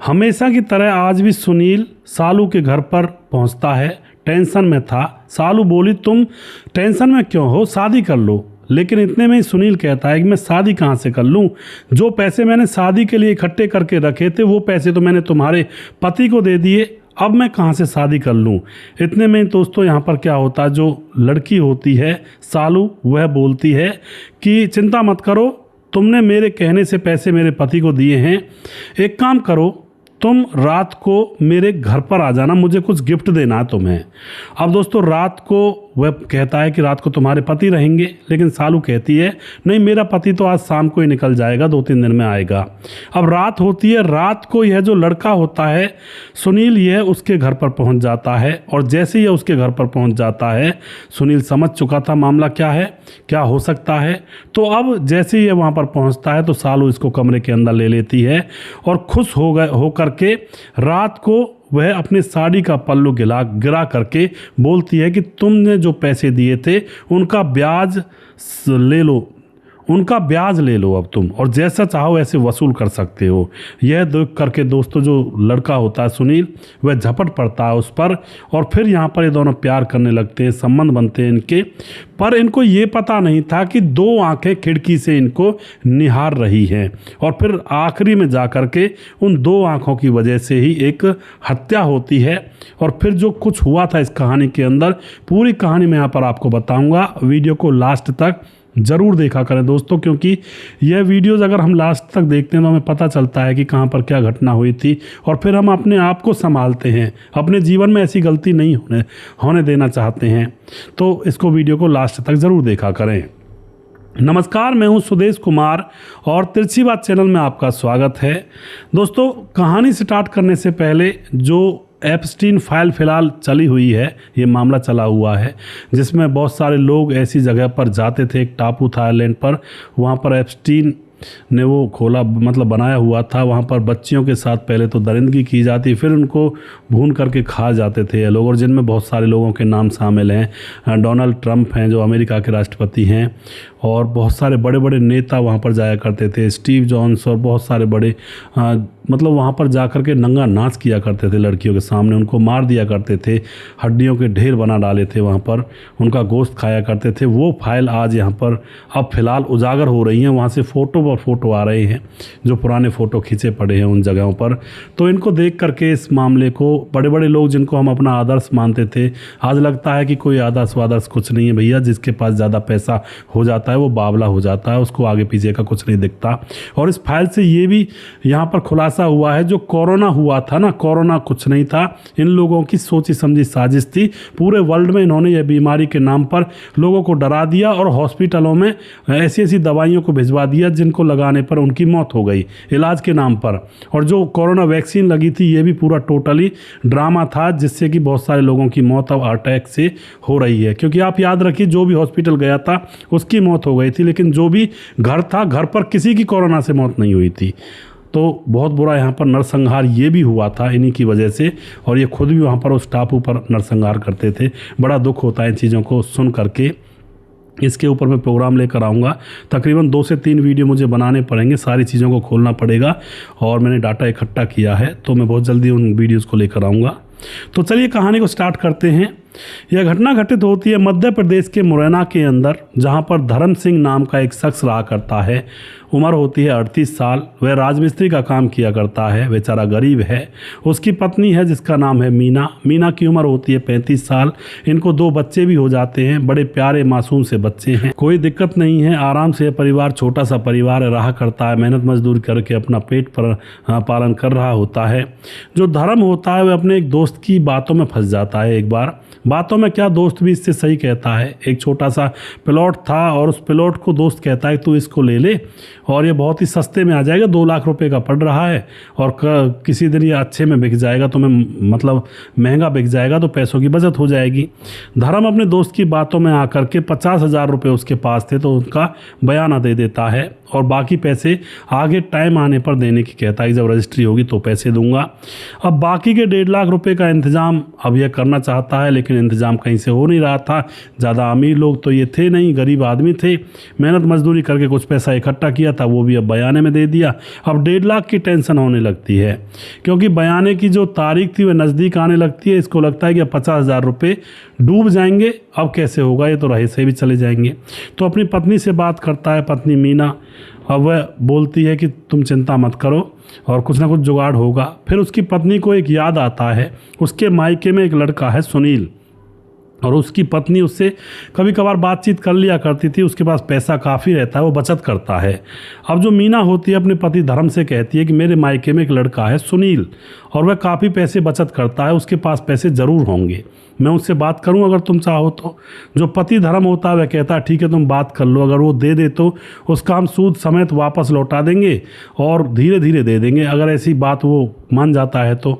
हमेशा की तरह आज भी सुनील सालू के घर पर पहुंचता है। टेंशन में था। सालू बोली, तुम टेंशन में क्यों हो, शादी कर लो। लेकिन इतने में ही सुनील कहता है कि मैं शादी कहाँ से कर लूँ, जो पैसे मैंने शादी के लिए इकट्ठे करके रखे थे वो पैसे तो मैंने तुम्हारे पति को दे दिए, अब मैं कहाँ से शादी कर लूँ। इतने में दोस्तों यहाँ पर क्या होता है, जो लड़की होती है सालू, वह बोलती है कि चिंता मत करो, तुमने मेरे कहने से पैसे मेरे पति को दिए हैं, एक काम करो, तुम रात को मेरे घर पर आ जाना, मुझे कुछ गिफ्ट देना है तुम्हें। अब दोस्तों रात को वह कहता है कि रात को तुम्हारे पति रहेंगे, लेकिन सालू कहती है नहीं, मेरा पति तो आज शाम को ही निकल जाएगा, 2-3 दिन में आएगा। अब रात होती है। रात को यह जो लड़का होता है सुनील, यह उसके घर पर पहुंच जाता है। और जैसे ही उसके घर पर पहुंच जाता है, सुनील समझ चुका था मामला क्या है, क्या हो सकता है। तो अब जैसे ही वहाँ पर पहुँचता है तो सालू इसको कमरे के अंदर ले लेती है और खुश हो करके रात को वह अपने साड़ी का पल्लू गिरा करके बोलती है कि तुमने जो पैसे दिए थे उनका ब्याज ले लो अब तुम, और जैसा चाहो वैसे वसूल कर सकते हो। यह देख करके दोस्तों जो लड़का होता है सुनील, वह झपट पड़ता है उस पर, और फिर यहाँ पर ये दोनों प्यार करने लगते हैं, संबंध बनते हैं इनके। पर इनको ये पता नहीं था कि 2 आंखें खिड़की से इनको निहार रही हैं, और फिर आखिरी में जा कर के उन 2 आंखों की वजह से ही एक हत्या होती है। और फिर जो कुछ हुआ था इस कहानी के अंदर, पूरी कहानी मैं यहाँ पर आपको बताऊँगा। वीडियो को लास्ट तक ज़रूर देखा करें दोस्तों, क्योंकि यह वीडियोज़ अगर हम लास्ट तक देखते हैं तो हमें पता चलता है कि कहाँ पर क्या घटना हुई थी, और फिर हम अपने आप को संभालते हैं, अपने जीवन में ऐसी गलती नहीं होने देना चाहते हैं। तो इसको वीडियो को लास्ट तक ज़रूर देखा करें। नमस्कार, मैं हूं सुदेश कुमार और तिरछी बात चैनल में आपका स्वागत है। दोस्तों कहानी स्टार्ट करने से पहले जो एप्स्टीन फाइल फ़िलहाल चली हुई है, ये मामला चला हुआ है, जिसमें बहुत सारे लोग ऐसी जगह पर जाते थे, एक टापू था आइलैंड पर, वहाँ पर एप्स्टीन ने वो खोला मतलब बनाया हुआ था। वहाँ पर बच्चियों के साथ पहले तो दरिंदगी की जाती, फिर उनको भून करके खा जाते थे ये लोग, और जिनमें बहुत सारे लोगों के नाम शामिल हैं। डोनाल्ड ट्रंप हैं जो अमेरिका के राष्ट्रपति हैं, और बहुत सारे बड़े बड़े नेता वहाँ पर जाया करते थे, स्टीव जॉन्स, और बहुत सारे बड़े मतलब वहाँ पर जा कर के नंगा नाच किया करते थे लड़कियों के सामने, उनको मार दिया करते थे, हड्डियों के ढेर बना डाले थे वहाँ पर, उनका गोश्त खाया करते थे। वो फाइल आज यहाँ पर अब फ़िलहाल उजागर हो रही हैं। वहाँ से फ़ोटो पर फ़ोटो आ रहे हैं, जो पुराने फ़ोटो खींचे पड़े हैं उन जगहों पर। तो इनको देख करके इस मामले को बड़े बड़े लोग जिनको हम अपना आदर्श मानते थे, आज लगता है कि कोई आदर्श वादर्श कुछ नहीं है भैया। जिसके पास ज़्यादा पैसा हो जाता है वो बावला हो जाता है, उसको आगे पीछे का कुछ नहीं दिखता। और इस फाइल से ये भी यहाँ पर खुलासा हुआ है, जो कोरोना हुआ था ना, कोरोना कुछ नहीं था, इन लोगों की सोची समझी साजिश थी। पूरे वर्ल्ड में इन्होंने यह बीमारी के नाम पर लोगों को डरा दिया, और हॉस्पिटलों में ऐसी ऐसी दवाइयों को भिजवा दिया जिनको लगाने पर उनकी मौत हो गई इलाज के नाम पर। और जो कोरोना वैक्सीन लगी थी, ये भी पूरा टोटली ड्रामा था, जिससे कि बहुत सारे लोगों की मौत अब अटैक से हो रही है। क्योंकि आप याद रखिए, जो भी हॉस्पिटल गया था उसकी मौत हो गई थी, लेकिन जो भी घर था, घर पर किसी की कोरोना से मौत नहीं हुई थी। तो बहुत बुरा यहाँ पर नरसंहार ये भी हुआ था इन्हीं की वजह से, और ये खुद भी वहाँ पर उस टापू पर नरसंहार करते थे। बड़ा दुख होता है इन चीज़ों को सुन करके। इसके ऊपर मैं प्रोग्राम लेकर आऊँगा, तकरीबन 2 से 3 वीडियो मुझे बनाने पड़ेंगे, सारी चीज़ों को खोलना पड़ेगा, और मैंने डाटा इकट्ठा किया है, तो मैं बहुत जल्दी उन वीडियोज़ को लेकर आऊँगा। तो चलिए कहानी को स्टार्ट करते हैं। यह घटना घटित होती है मध्य प्रदेश के मुरैना के अंदर, जहां पर धर्म सिंह नाम का एक शख्स रहा करता है। उम्र होती है 38 साल। वह राजमिस्त्री का काम किया करता है, बेचारा गरीब है। उसकी पत्नी है जिसका नाम है मीना। मीना की उम्र होती है 35 साल। इनको 2 बच्चे भी हो जाते हैं, बड़े प्यारे मासूम से बच्चे हैं। कोई दिक्कत नहीं है, आराम से परिवार, छोटा सा परिवार रहा करता है, मेहनत मजदूरी करके अपना पेट पर पालन कर रहा होता है। जो धर्म होता है वह अपने एक दोस्त की बातों में फंस जाता है। एक बार बातों में क्या, दोस्त भी इससे सही कहता है। एक छोटा सा प्लॉट था, और उस प्लॉट को दोस्त कहता है तू इसको ले ले, और ये बहुत ही सस्ते में आ जाएगा, 2 लाख रुपए का पड़ रहा है, और किसी दिन ये अच्छे में बिक जाएगा, तुम्हें मतलब महंगा बिक जाएगा, तो पैसों की बचत हो जाएगी। धर्म अपने दोस्त की बातों में आकर के 50,000 रुपये उसके पास थे, तो उनका बयाना दे देता है, और बाकी पैसे आगे टाइम आने पर देने की कहता है कि जब रजिस्ट्री होगी तो पैसे दूंगा। अब बाकी के 1.5 लाख रुपए का इंतजाम अब यह करना चाहता है, लेकिन लेकिन इंतज़ाम कहीं से हो नहीं रहा था। ज़्यादा अमीर लोग तो ये थे नहीं, गरीब आदमी थे। मेहनत मजदूरी करके कुछ पैसा इकट्ठा किया था, वो भी अब बयाने में दे दिया। अब 1.5 लाख की टेंशन होने लगती है, क्योंकि बयाने की जो तारीख थी वह नज़दीक आने लगती है। इसको लगता है कि अब 50,000 रुपये डूब जाएंगे, अब कैसे होगा, ये तो रहे से भी चले जाएंगे। तो अपनी पत्नी से बात करता है, पत्नी मीना। अब वह बोलती है कि तुम चिंता मत करो और कुछ ना कुछ जुगाड़ होगा। फिर उसकी पत्नी को एक याद आता है, उसके मायके में एक लड़का है सुनील, और उसकी पत्नी उससे कभी कभार बातचीत कर लिया करती थी। उसके पास पैसा काफ़ी रहता है, वो बचत करता है। अब जो मीना होती है अपने पति धर्म से कहती है कि मेरे मायके में एक लड़का है सुनील, और वह काफ़ी पैसे बचत करता है, उसके पास पैसे ज़रूर होंगे, मैं उससे बात करूं अगर तुम चाहो तो। जो पति धर्म होता है वह कहता है ठीक है तुम बात कर लो, अगर वो दे दे तो उसका हम सूद समेत वापस लौटा देंगे और धीरे धीरे दे देंगे, अगर ऐसी बात वो मान जाता है तो।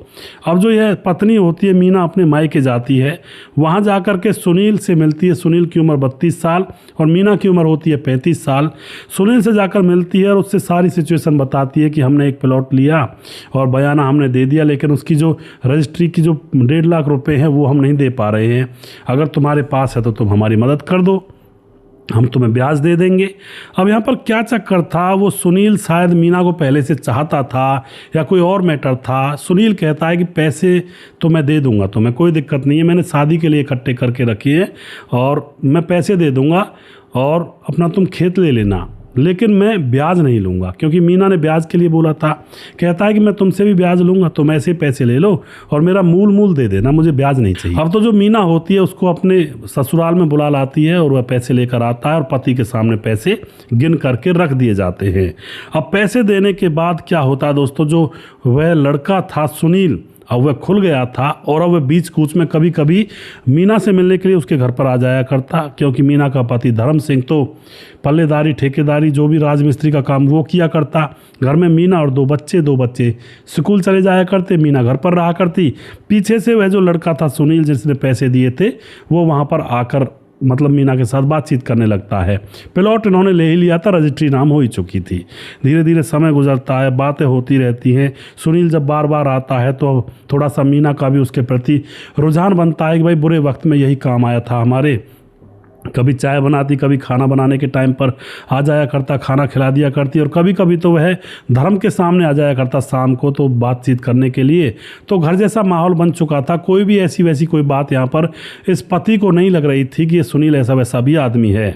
अब जो यह पत्नी होती है मीना अपने मायके जाती है, वहाँ जा कर के सुनील से मिलती है। सुनील की उम्र 32 साल और मीना की उम्र होती है 35 साल। सुनील से जाकर मिलती है और उससे सारी सिचुएशन बताती है कि हमने एक प्लॉट लिया और बयाना हमने दे दिया, लेकिन उसकी जो रजिस्ट्री की जो 1.5 लाख रुपए हैं वो हम नहीं दे पा रहे हैं। अगर तुम्हारे पास है तो तुम हमारी मदद कर दो, हम तुम्हें ब्याज दे देंगे। अब यहाँ पर क्या चक्कर था, वो सुनील शायद मीना को पहले से चाहता था या कोई और मैटर था। सुनील कहता है कि पैसे तो मैं दे दूंगा तुम्हें, कोई दिक्कत नहीं है, मैंने शादी के लिए इकट्ठे करके रखी है और मैं पैसे दे दूंगा और अपना तुम खेत ले लेना, लेकिन मैं ब्याज नहीं लूँगा, क्योंकि मीना ने ब्याज के लिए बोला था। कहता है कि मैं तुमसे भी ब्याज लूँगा, तुम ऐसे पैसे ले लो और मेरा मूल दे देना, मुझे ब्याज नहीं चाहिए। अब तो जो मीना होती है उसको अपने ससुराल में बुला लाती है और वह पैसे लेकर आता है और पति के सामने पैसे गिन करके रख दिए जाते हैं। अब पैसे देने के बाद क्या होता है दोस्तों, जो वह लड़का था सुनील, अब वह खुल गया था और अब वह बीच कूच में कभी कभी मीना से मिलने के लिए उसके घर पर आ जाया करता, क्योंकि मीना का पति धर्म सिंह तो पल्लेदारी ठेकेदारी जो भी राजमिस्त्री का काम वो किया करता। घर में मीना और दो बच्चे स्कूल चले जाया करते, मीना घर पर रहा करती। पीछे से वह जो लड़का था सुनील जिसने पैसे दिए थे वो वहाँ पर आकर मतलब मीना के साथ बातचीत करने लगता है। प्लॉट इन्होंने ले ही लिया था, रजिस्ट्री नाम हो ही चुकी थी। धीरे धीरे समय गुजरता है, बातें होती रहती हैं। सुनील जब बार बार आता है तो थोड़ा सा मीना का भी उसके प्रति रुझान बनता है कि भाई बुरे वक्त में यही काम आया था हमारे। कभी चाय बनाती, कभी खाना बनाने के टाइम पर आ जाया करता, खाना खिला दिया करती, और कभी कभी तो वह धर्म के सामने आ जाया करता शाम को तो बातचीत करने के लिए। तो घर जैसा माहौल बन चुका था। कोई भी ऐसी वैसी कोई बात यहाँ पर इस पति को नहीं लग रही थी कि ये सुनील ऐसा वैसा भी आदमी है।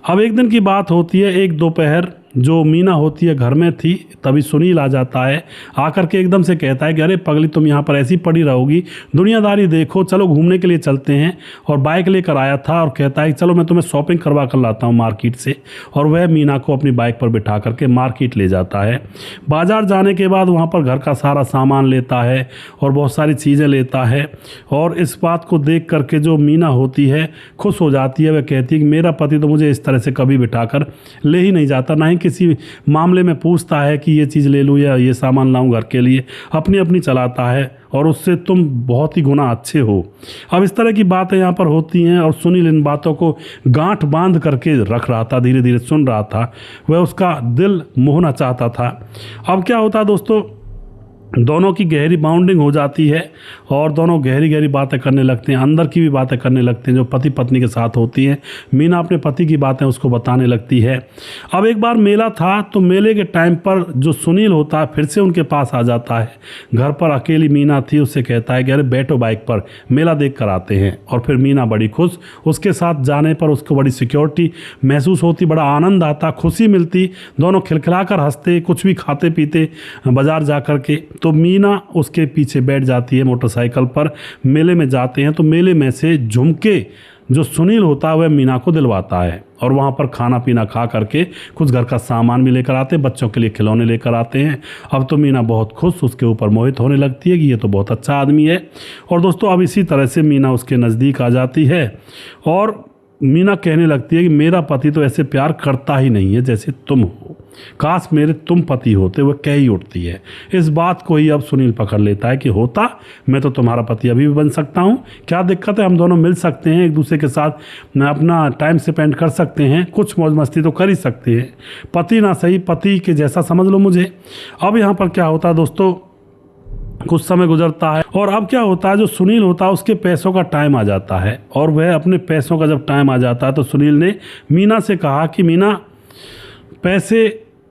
अब एक दिन की बात होती है, एक दोपहर जो मीना होती है घर में थी, तभी सुनील आ जाता है। आकर के एकदम से कहता है कि अरे पगली तुम यहाँ पर ऐसी पड़ी रहोगी, दुनियादारी देखो, चलो घूमने के लिए चलते हैं। और बाइक लेकर आया था और कहता है कि चलो मैं तुम्हें शॉपिंग करवा कर लाता हूँ मार्केट से। और वह मीना को अपनी बाइक पर बिठा करके मार्केट ले जाता है। बाजार जाने के बाद वहाँ पर घर का सारा सामान लेता है और बहुत सारी चीज़ें लेता है। और इस बात को देख करके जो मीना होती है खुश हो जाती है। वह कहती है कि मेरा पति तो मुझे इस तरह से कभी बिठा कर ले ही नहीं जाता, ना ही किसी मामले में पूछता है कि ये चीज़ ले लूँ या ये सामान लाऊं घर के लिए, अपनी अपनी चलाता है और उससे तुम बहुत ही गुना अच्छे हो। अब इस तरह की बातें यहाँ पर होती हैं और सुनील इन बातों को गांठ बांध करके रख रहा था, धीरे धीरे सुन रहा था। वह उसका दिल मोहना चाहता था। अब क्या होता है दोस्तों, दोनों की गहरी बाउंडिंग हो जाती है और दोनों गहरी गहरी बातें करने लगते हैं, अंदर की भी बातें करने लगते हैं जो पति पत्नी के साथ होती हैं। मीना अपने पति की बातें उसको बताने लगती है। अब एक बार मेला था तो मेले के टाइम पर जो सुनील होता है फिर से उनके पास आ जाता है। घर पर अकेली मीना थी, उससे कहता है कि अरे बैठो बाइक पर, मेला देख कर आते हैं। और फिर मीना बड़ी खुश, उसके साथ जाने पर उसको बड़ी सिक्योरिटी महसूस होती, बड़ा आनंद आता, खुशी मिलती। दोनों खिलखिला कर हंसते, कुछ भी खाते पीते बाजार जा कर के। तो मीना उसके पीछे बैठ जाती है मोटरसाइकिल पर। मेले में जाते हैं तो मेले में से झुमके जो सुनील होता है वह मीना को दिलवाता है और वहाँ पर खाना पीना खा करके कुछ घर का सामान भी लेकर आते हैं, बच्चों के लिए खिलौने लेकर आते हैं। अब तो मीना बहुत खुश, उसके ऊपर मोहित होने लगती है कि ये तो बहुत अच्छा आदमी है। और दोस्तों अब इसी तरह से मीना उसके नज़दीक आ जाती है और मीना कहने लगती है कि मेरा पति तो ऐसे प्यार करता ही नहीं है जैसे तुम हो, काश मेरे तुम पति होते, वह कह ही उठती है। इस बात को ही अब सुनील पकड़ लेता है कि होता मैं तो तुम्हारा पति अभी भी बन सकता हूँ, क्या दिक्कत है, हम दोनों मिल सकते हैं, एक दूसरे के साथ अपना टाइम स्पेंड कर सकते हैं, कुछ मौज मस्ती तो कर ही सकते हैं, पति ना सही पति के जैसा समझ लो मुझे। अब यहाँ पर क्या होता है दोस्तों, कुछ समय गुजरता है और अब क्या होता है, जो सुनील होता है उसके पैसों का टाइम आ जाता है और वह अपने पैसों का जब टाइम आ जाता है तो सुनील ने मीना से कहा कि मीना,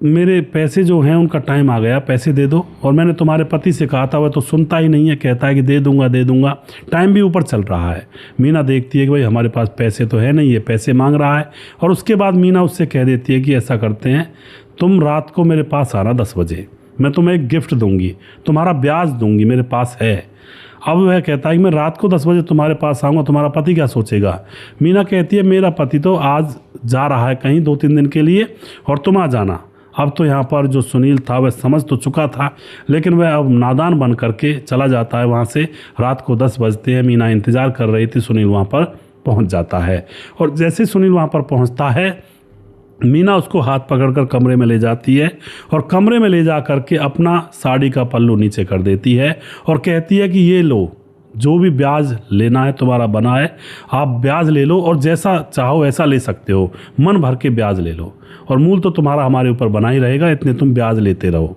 मेरे पैसे जो हैं उनका टाइम आ गया, पैसे दे दो। और मैंने तुम्हारे पति से कहा था, वह तो सुनता ही नहीं है, कहता है कि दे दूंगा, टाइम भी ऊपर चल रहा है। मीना देखती है कि भाई हमारे पास पैसे तो है नहीं, ये पैसे मांग रहा है। और उसके बाद मीना उससे कह देती है कि ऐसा करते हैं, तुम रात को मेरे पास आना 10 बजे, मैं तुम्हें एक गिफ्ट दूंगी, तुम्हारा ब्याज दूंगी, मेरे पास है। अब वह कहता है कि मैं रात को 10 बजे तुम्हारे पास आऊँगा, तुम्हारा पति क्या सोचेगा। मीना कहती है मेरा पति तो आज जा रहा है कहीं 2-3 दिन के लिए और तुम आ जाना। अब तो यहाँ पर जो सुनील था वह समझ तो चुका था, लेकिन वह अब नादान बन करके चला जाता है वहाँ से। रात को 10 बजते हैं, मीना इंतज़ार कर रही थी, सुनील वहाँ पर पहुँच जाता है। और जैसे सुनील वहाँ पर पहुँचता है, मीना उसको हाथ पकड़कर कमरे में ले जाती है और कमरे में ले जा करके अपना साड़ी का पल्लू नीचे कर देती है और कहती है कि ये लो, जो भी ब्याज लेना है तुम्हारा बना है, आप ब्याज ले लो और जैसा चाहो ऐसा ले सकते हो, मन भर के ब्याज ले लो और मूल तो तुम्हारा हमारे ऊपर बना ही रहेगा, इतने तुम ब्याज लेते रहो।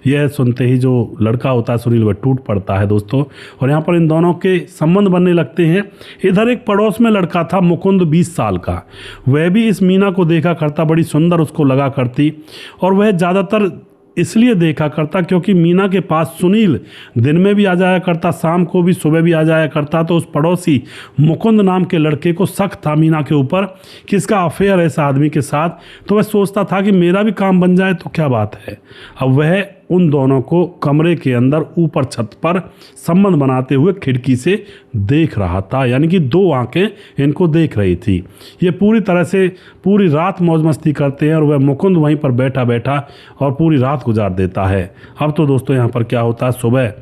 यह सुनते ही जो लड़का होता है सुनील, वह टूट पड़ता है दोस्तों। और यहाँ पर इन दोनों के संबंध बनने लगते हैं। इधर एक पड़ोस में लड़का था मुकुंद, 20 साल का। वह भी इस मीना को देखा करता, बड़ी सुंदर उसको लगा करती और वह ज़्यादातर इसलिए देखा करता क्योंकि मीना के पास सुनील दिन में भी आ जाया करता, शाम को भी, सुबह भी आ जाया करता। तो उस पड़ोसी मुकुंद नाम के लड़के को शक था मीना के ऊपर कि इसका अफेयर है इस आदमी के साथ। तो वह सोचता था कि मेरा भी काम बन जाए तो क्या बात है। अब वह उन दोनों को कमरे के अंदर ऊपर छत पर संबंध बनाते हुए खिड़की से देख रहा था, यानी कि 2 आंखें इनको देख रही थी। ये पूरी तरह से पूरी रात मौज मस्ती करते हैं और वह मुकुंद वहीं पर बैठा बैठा और पूरी रात गुजार देता है। अब तो दोस्तों यहाँ पर क्या होता है, सुबह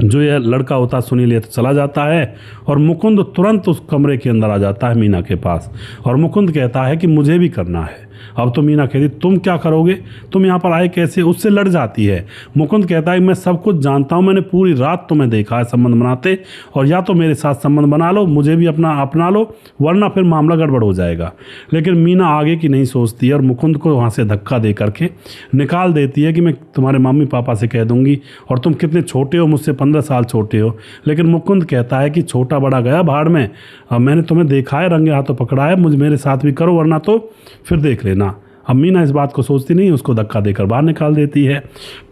जो यह लड़का होता है सुनील, ये तो चला जाता है और मुकुंद तुरंत उस कमरे के अंदर आ जाता है मीना के पास और मुकुंद कहता है कि मुझे भी करना है। अब तो मीना कहती तुम क्या करोगे, तुम यहाँ पर आए कैसे, उससे लड़ जाती है। मुकुंद कहता है मैं सब कुछ जानता हूँ, मैंने पूरी रात तुम्हें देखा है संबंध बनाते, और या तो मेरे साथ संबंध बना लो, मुझे भी अपना लो, वरना फिर मामला गड़बड़ हो जाएगा। लेकिन मीना आगे की नहीं सोचती है और मुकुंद को वहाँ से धक्का दे करके निकाल देती है कि मैं तुम्हारे मम्मी पापा से कह दूंगी, और तुम कितने छोटे हो, मुझसे 15 साल छोटे हो। लेकिन मुकुंद कहता है कि छोटा बड़ा गया भाड़ में, मैंने तुम्हें देखा है, रंगे हाथों पकड़ा है, मुझे मेरे साथ भी करो वरना तो फिर देख लेना। अब मीना इस बात को सोचती नहीं, उसको धक्का देकर बाहर निकाल देती है।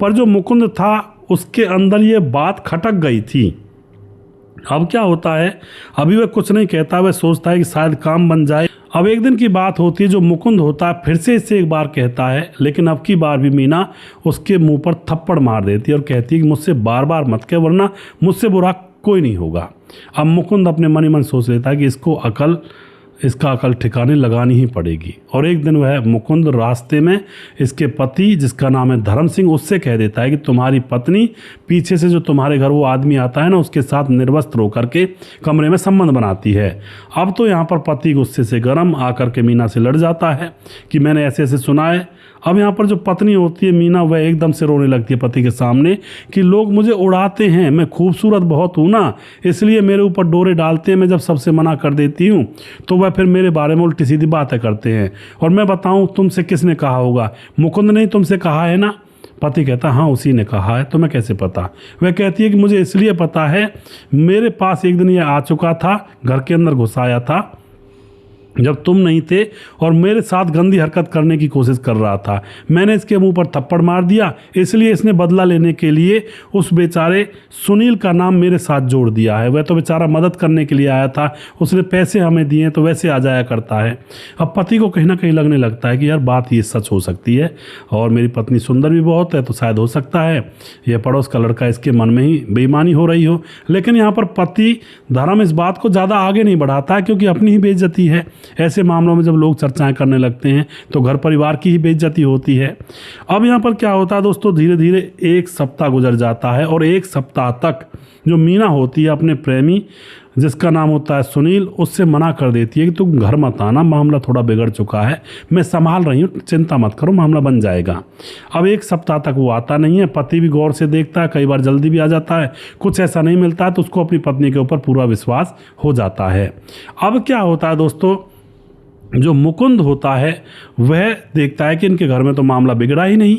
पर जो मुकुंद था उसके अंदर ये बात खटक गई थी। अब क्या होता है, अभी वह कुछ नहीं कहता, वह सोचता है कि शायद काम बन जाए। अब एक दिन की बात होती है, जो मुकुंद होता है फिर से इससे एक बार कहता है, लेकिन अब की बार भी मीना उसके मुंह पर थप्पड़ मार देती है और कहती है कि मुझसे बार बार मत कह, वरना मुझसे बुरा कोई नहीं होगा। अब मुकुंद अपने मन ही मन सोच लेता है कि इसका अकल ठिकाने लगानी ही पड़ेगी। और एक दिन वह मुकुंद रास्ते में इसके पति, जिसका नाम है धर्म सिंह, उससे कह देता है कि तुम्हारी पत्नी पीछे से जो तुम्हारे घर वो आदमी आता है ना, उसके साथ निर्वस्त्र होकर के कमरे में संबंध बनाती है। अब तो यहाँ पर पति गुस्से से गर्म आकर के मीना से लड़ जाता है कि मैंने ऐसे ऐसे सुना है। अब यहाँ पर जो पत्नी होती है मीना, वह एकदम से रोने लगती है पति के सामने कि लोग मुझे उड़ाते हैं, मैं खूबसूरत बहुत हूँ ना, इसलिए मेरे ऊपर डोरे डालते हैं। मैं जब सबसे मना कर देती हूँ तो वह फिर मेरे बारे में उल्टी सीधी बातें करते हैं। और मैं बताऊँ तुमसे किसने कहा होगा, मुकुंद ने तुमसे कहा है ना। पति कहता हाँ उसी ने कहा है, तुम्हें कैसे पता। वह कहती है कि मुझे इसलिए पता है, मेरे पास एक दिन ये आ चुका था, घर के अंदर घुस आया था जब तुम नहीं थे और मेरे साथ गंदी हरकत करने की कोशिश कर रहा था। मैंने इसके मुंह पर थप्पड़ मार दिया, इसलिए इसने बदला लेने के लिए उस बेचारे सुनील का नाम मेरे साथ जोड़ दिया है। वह तो बेचारा मदद करने के लिए आया था, उसने पैसे हमें दिए तो वैसे आ जाया करता है। अब पति को कहीं ना कहीं लगने लगता है कि यार बात ये सच हो सकती है और मेरी पत्नी सुंदर भी बहुत है, तो शायद हो सकता है यह पड़ोस का लड़का इसके मन में ही बेईमानी हो रही हो। लेकिन यहाँ पर पति धर्म इस बात को ज़्यादा आगे नहीं बढ़ाता है, क्योंकि अपनी ही बेइज्जती है। ऐसे मामलों में जब लोग चर्चाएं करने लगते हैं तो घर परिवार की ही बेइज्जती होती है। अब यहाँ पर क्या होता है दोस्तों, धीरे धीरे 1 सप्ताह गुजर जाता है और 1 सप्ताह तक जो मीना होती है अपने प्रेमी, जिसका नाम होता है सुनील, उससे मना कर देती है कि तुम घर मत आना, मामला थोड़ा बिगड़ चुका है, मैं संभाल रही हूँ, चिंता मत करो, मामला बन जाएगा। अब 1 सप्ताह तक वो आता नहीं है। पति भी गौर से देखता है, कई बार जल्दी भी आ जाता है, कुछ ऐसा नहीं मिलता है तो उसको अपनी पत्नी के ऊपर पूरा विश्वास हो जाता है। अब क्या होता है दोस्तों, जो मुकुंद होता है वह देखता है कि इनके घर में तो मामला बिगड़ा ही नहीं।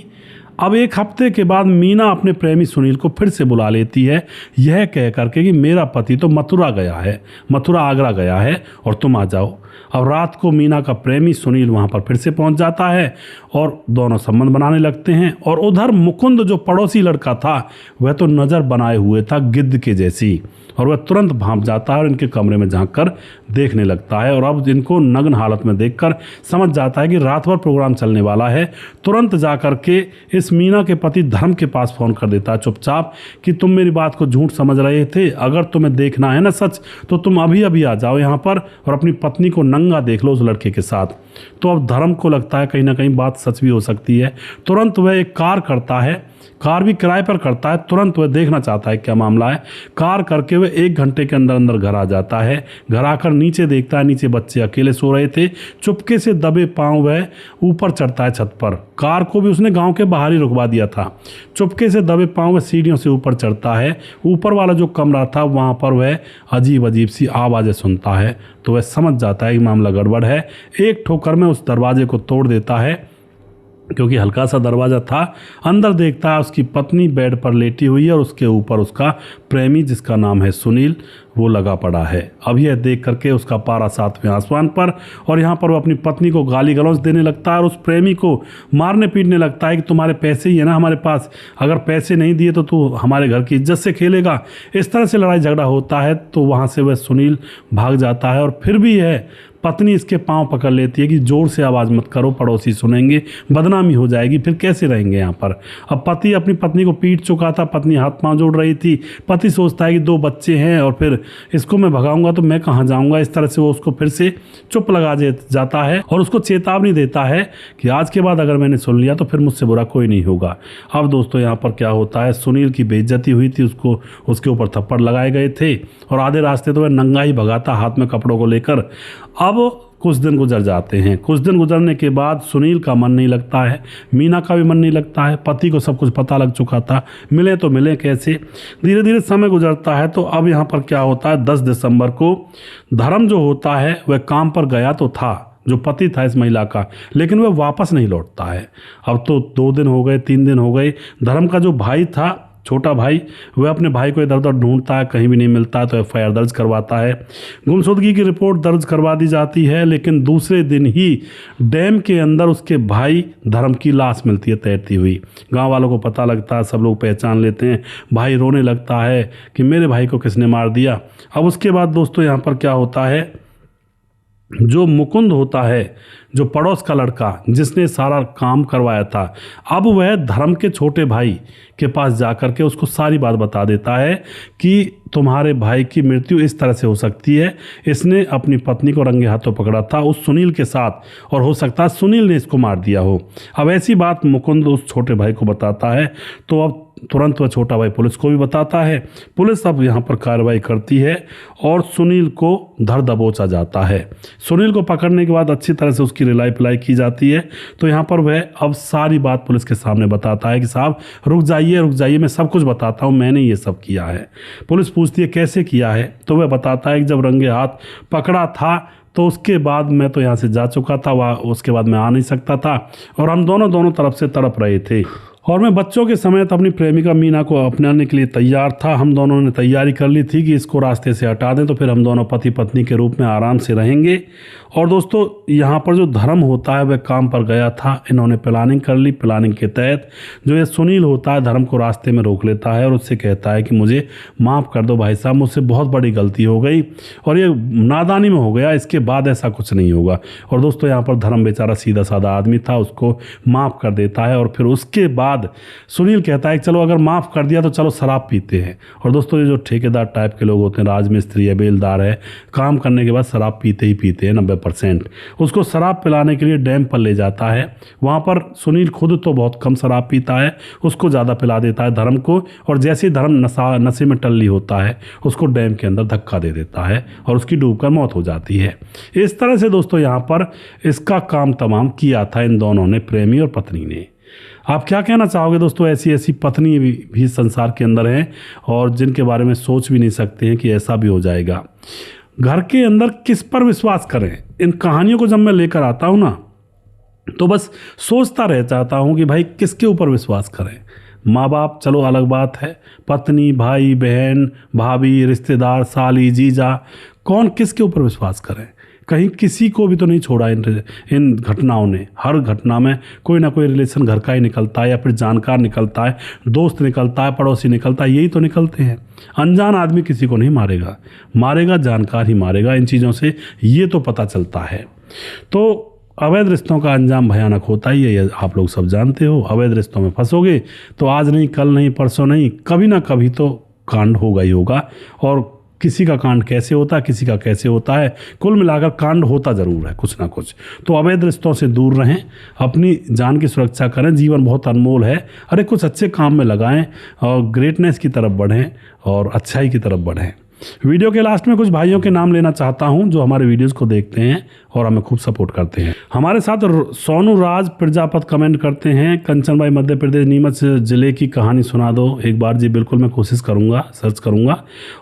अब एक हफ्ते के बाद मीना अपने प्रेमी सुनील को फिर से बुला लेती है, यह कह करके कि मेरा पति तो मथुरा गया है, मथुरा आगरा गया है और तुम आ जाओ। अब रात को मीना का प्रेमी सुनील वहां पर फिर से पहुंच जाता है और दोनों संबंध बनाने लगते हैं। और उधर मुकुंद जो पड़ोसी लड़का था वह तो नज़र बनाए हुए था गिद्ध के जैसी, और वह तुरंत भांप जाता है और इनके कमरे में झांक कर देखने लगता है। और अब इनको नग्न हालत में देखकर समझ जाता है कि रात भर प्रोग्राम चलने वाला है। तुरंत जा कर के इस मीना के पति धर्म के पास फ़ोन कर देता है चुपचाप कि तुम मेरी बात को झूठ समझ रहे थे, अगर तुम्हें देखना है ना सच तो तुम अभी अभी आ जाओ यहाँ पर और अपनी पत्नी को नंगा देख लो उस लड़के के साथ। तो अब धर्म को लगता है कहीं ना कहीं बात सच भी हो सकती है। तुरंत वह एक कार करता है, कार भी किराए पर करता है। तुरंत वह देखना चाहता है क्या मामला है। कार करके वह 1 घंटे के अंदर अंदर घर आ जाता है। घर आकर नीचे देखता है, नीचे बच्चे अकेले सो रहे थे। चुपके से दबे पांव वह ऊपर चढ़ता है छत पर। कार को भी उसने गांव के बाहर ही रुकवा दिया था। चुपके से दबे पांव वह सीढ़ियों से ऊपर चढ़ता है। ऊपर वाला जो कमरा था वहां पर वह अजीब अजीब सी आवाज़ें सुनता है। तो वह समझ जाता है कि मामला गड़बड़ है। एक ठोकर में उस दरवाजे को तोड़ देता है, क्योंकि हल्का सा दरवाज़ा था। अंदर देखता है उसकी पत्नी बेड पर लेटी हुई है और उसके ऊपर उसका प्रेमी जिसका नाम है सुनील वो लगा पड़ा है। अब यह देख करके उसका पारा 7वें आसमान पर, और यहाँ पर वो अपनी पत्नी को गाली गलौज देने लगता है और उस प्रेमी को मारने पीटने लगता है कि तुम्हारे पैसे ही है ना हमारे पास, अगर पैसे नहीं दिए तो तू हमारे घर की इज्जत से खेलेगा। इस तरह से लड़ाई झगड़ा होता है। तो वहाँ से वह सुनील भाग जाता है और फिर भी यह पत्नी इसके पांव पकड़ लेती है कि जोर से आवाज़ मत करो, पड़ोसी सुनेंगे, बदनामी हो जाएगी, फिर कैसे रहेंगे यहाँ पर। अब पति अपनी पत्नी को पीट चुका था, पत्नी हाथ पांव जोड़ रही थी। पति सोचता है कि 2 बच्चे हैं और फिर इसको मैं भगाऊंगा तो मैं कहाँ जाऊँगा। इस तरह से वो उसको फिर से चुप लगा जाता है और उसको चेतावनी देता है कि आज के बाद अगर मैंने सुन लिया तो फिर मुझसे बुरा कोई नहीं होगा। अब दोस्तों यहाँ पर क्या होता है, सुनील की बेइज्जती हुई थी, उसको उसके ऊपर थप्पड़ लगाए गए थे और आधे रास्ते तो वह नंगा ही भगाता हाथ में कपड़ों को लेकर। अब कुछ दिन गुजर जाते हैं। कुछ दिन गुजरने के बाद सुनील का मन नहीं लगता है, मीना का भी मन नहीं लगता है। पति को सब कुछ पता लग चुका था, मिले तो मिले कैसे। धीरे धीरे समय गुजरता है। तो अब यहाँ पर क्या होता है, 10 दिसंबर को धर्म जो होता है वह काम पर गया तो था, जो पति था इस महिला का, लेकिन वह वापस नहीं लौटता है। अब तो 2 दिन हो गए, 3 दिन हो गए। धर्म का जो भाई था, छोटा भाई, वह अपने भाई को इधर उधर ढूंढता है, कहीं भी नहीं मिलता है तो एफआईआर दर्ज करवाता है। गुमशुदगी की रिपोर्ट दर्ज करवा दी जाती है। लेकिन दूसरे दिन ही डैम के अंदर उसके भाई धर्म की लाश मिलती है तैरती हुई। गांव वालों को पता लगता है, सब लोग पहचान लेते हैं। भाई रोने लगता है कि मेरे भाई को किसने मार दिया। अब उसके बाद दोस्तों यहाँ पर क्या होता है, जो मुकुंद होता है, जो पड़ोस का लड़का जिसने सारा काम करवाया था, अब वह धर्म के छोटे भाई के पास जाकर के उसको सारी बात बता देता है कि तुम्हारे भाई की मृत्यु इस तरह से हो सकती है, इसने अपनी पत्नी को रंगे हाथों पकड़ा था उस सुनील के साथ और हो सकता है सुनील ने इसको मार दिया हो। अब ऐसी बात मुकुंद उस छोटे भाई को बताता है। तो अब तुरंत वह छोटा भाई पुलिस को भी बताता है। पुलिस अब यहाँ पर कार्रवाई करती है और सुनील को धर दबोचा जाता है। सुनील को पकड़ने के बाद अच्छी तरह से उसकी रिलाई पिलाई की जाती है। तो यहाँ पर वह अब सारी बात पुलिस के सामने बताता है कि साहब रुक जाइए, मैं सब कुछ बताता हूँ, मैंने ये सब किया है। पुलिस पूछती है कैसे किया है, तो वह बताता है कि जब रंगे हाथ पकड़ा था तो उसके बाद मैं तो यहाँ से जा चुका था, वह उसके बाद मैं आ नहीं सकता था और हम दोनों तरफ से तड़प रहे थे और मैं बच्चों के समेत अपनी प्रेमिका मीना को अपनाने के लिए तैयार था। हम दोनों ने तैयारी कर ली थी कि इसको रास्ते से हटा दें तो फिर हम दोनों पति पत्नी के रूप में आराम से रहेंगे। और दोस्तों यहाँ पर जो धर्म होता है वह काम पर गया था, इन्होंने प्लानिंग कर ली। प्लानिंग के तहत जो ये सुनील होता है धर्म को रास्ते में रोक लेता है और उससे कहता है कि मुझे माफ़ कर दो भाई साहब, मुझसे बहुत बड़ी गलती हो गई और ये नादानी में हो गया, इसके बाद ऐसा कुछ नहीं होगा। और दोस्तों यहाँ पर धर्म बेचारा सीधा साधा आदमी था, उसको माफ़ कर देता है। और फिर उसके बाद सुनील कहता है कि चलो अगर माफ़ कर दिया तो चलो शराब पीते हैं। और दोस्तों ये जो ठेकेदार टाइप के लोग होते हैं, राजमिस्त्री है, बेलदार है, काम करने के बाद शराब पीते ही पीते हैं 90%। उसको शराब पिलाने के लिए डैम पर ले जाता है। वहाँ पर सुनील खुद तो बहुत कम शराब पीता है, उसको ज़्यादा पिला देता है धर्म को। और जैसे ही धर्म नशे में टल्ली होता है उसको डैम के अंदर धक्का दे देता है और उसकी डूबकर मौत हो जाती है। इस तरह से दोस्तों यहाँ पर इसका काम तमाम किया था इन दोनों ने, प्रेमी और पत्नी ने। आप क्या कहना चाहोगे दोस्तों, ऐसी पत्नी भी संसार के अंदर हैं और जिनके बारे में सोच भी नहीं सकते हैं कि ऐसा भी हो जाएगा। घर के अंदर किस पर विश्वास करें, इन कहानियों को जब मैं लेकर आता हूँ ना तो बस सोचता रह जाता हूँ कि भाई किसके ऊपर विश्वास करें। माँ बाप चलो अलग बात है, पत्नी, भाई बहन, भाभी, रिश्तेदार, साली, जीजा, कौन किसके ऊपर विश्वास करें। कहीं किसी को भी तो नहीं छोड़ा इन घटनाओं ने। हर घटना में कोई ना कोई रिलेशन घर का ही निकलता है, या फिर जानकार निकलता है, दोस्त निकलता है, पड़ोसी निकलता है, यही तो निकलते हैं। अनजान आदमी किसी को नहीं मारेगा, मारेगा जानकार ही मारेगा। इन चीज़ों से ये तो पता चलता है। तो अवैध रिश्तों का अंजाम भयानक होता ही है, ये आप लोग सब जानते हो। अवैध रिश्तों में फंसोगे तो आज नहीं, कल नहीं, परसों नहीं, कभी ना कभी तो कांड होगा ही होगा। और किसी का कांड कैसे होता है, किसी का कैसे होता है, कुल मिलाकर कांड होता ज़रूर है कुछ ना कुछ। तो अवैध रिश्तों से दूर रहें, अपनी जान की सुरक्षा करें। जीवन बहुत अनमोल है। अरे कुछ अच्छे काम में लगाएं और ग्रेटनेस की तरफ बढ़ें और अच्छाई की तरफ बढ़ें। वीडियो के लास्ट में कुछ भाइयों के नाम लेना चाहता हूं जो हमारे वीडियोस को देखते हैं और हमें खूब सपोर्ट करते हैं। हमारे साथ सोनू राज प्रजापत कमेंट करते हैं, कंचन भाई मध्य प्रदेश नीमच जिले की कहानी सुना दो एक बार। जी बिल्कुल, मैं कोशिश करूंगा, सर्च करूंगा।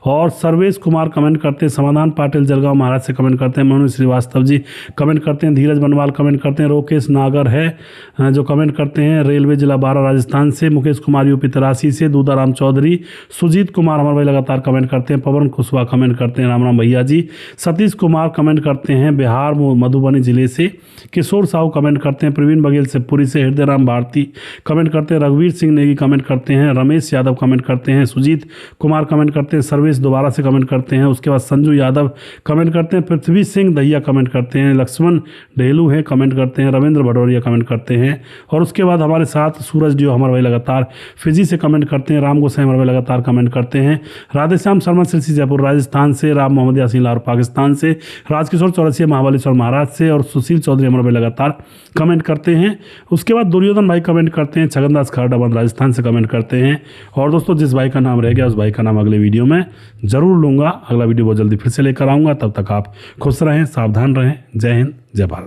और सर्वेश कुमार कमेंट करते हैं, समाधान पाटिल जलगांव महाराज से कमेंट करते हैं, मनोज श्रीवास्तव जी कमेंट करते हैं, धीरज बनवाल कमेंट करते हैं, रोकेश नागर है जो कमेंट करते हैं रेलवे जिला 12 राजस्थान से, मुकेश कुमार यूपी 83 से, दूधाराम चौधरी, सुजीत कुमार हमारे भाई लगातार कमेंट करते हैं, पवन कुशवाहा कमेंट करते हैं, राम राम भैया जी, सतीश कुमार कमेंट करते हैं बिहार मधुबनी जिले से, किशोर साहू कमेंट करते हैं, प्रवीण बघेल से पुरी से, हृदय राम भारती कमेंट करते हैं, रघुवीर सिंह नेगी कमेंट करते हैं, रमेश यादव कमेंट करते हैं, सुजीत कुमार कमेंट करते हैं, सर्वेश दोबारा से कमेंट करते हैं, उसके बाद संजू यादव कमेंट करते हैं, पृथ्वी सिंह दहिया कमेंट करते हैं, लक्ष्मण ढेलू है कमेंट करते हैं, रविंद्र भडौरिया कमेंट करते हैं, और उसके बाद हमारे साथ सूरज डियो हमारे भाई लगातार फिजी से कमेंट करते हैं, राम गोसाई हमारे भाई लगातार कमेंट करते हैं, राधेश्याम शर्मा सिरसी जयपुर राजस्थान से, राम मोहम्मद यासीन लाहौर पाकिस्तान से, राजकिशोर चौरसिया महाबलेश्वर महाराज से, और सुशील चौधरी हमारे भाई लगातार कमेंट करते हैं। उसके बाद दुर्योधन भाई कमेंट करते हैं, छगनदास खारडाबंद राजस्थान से कमेंट करते हैं। और दोस्तों जिस भाई का नाम रह गया उस भाई का नाम अगले वीडियो में ज़रूर लूँगा। अगला वीडियो बहुत जल्दी फिर से लेकर आऊँगा। तब तक आप खुश रहें, सावधान रहें। जय हिंद, जय भारत।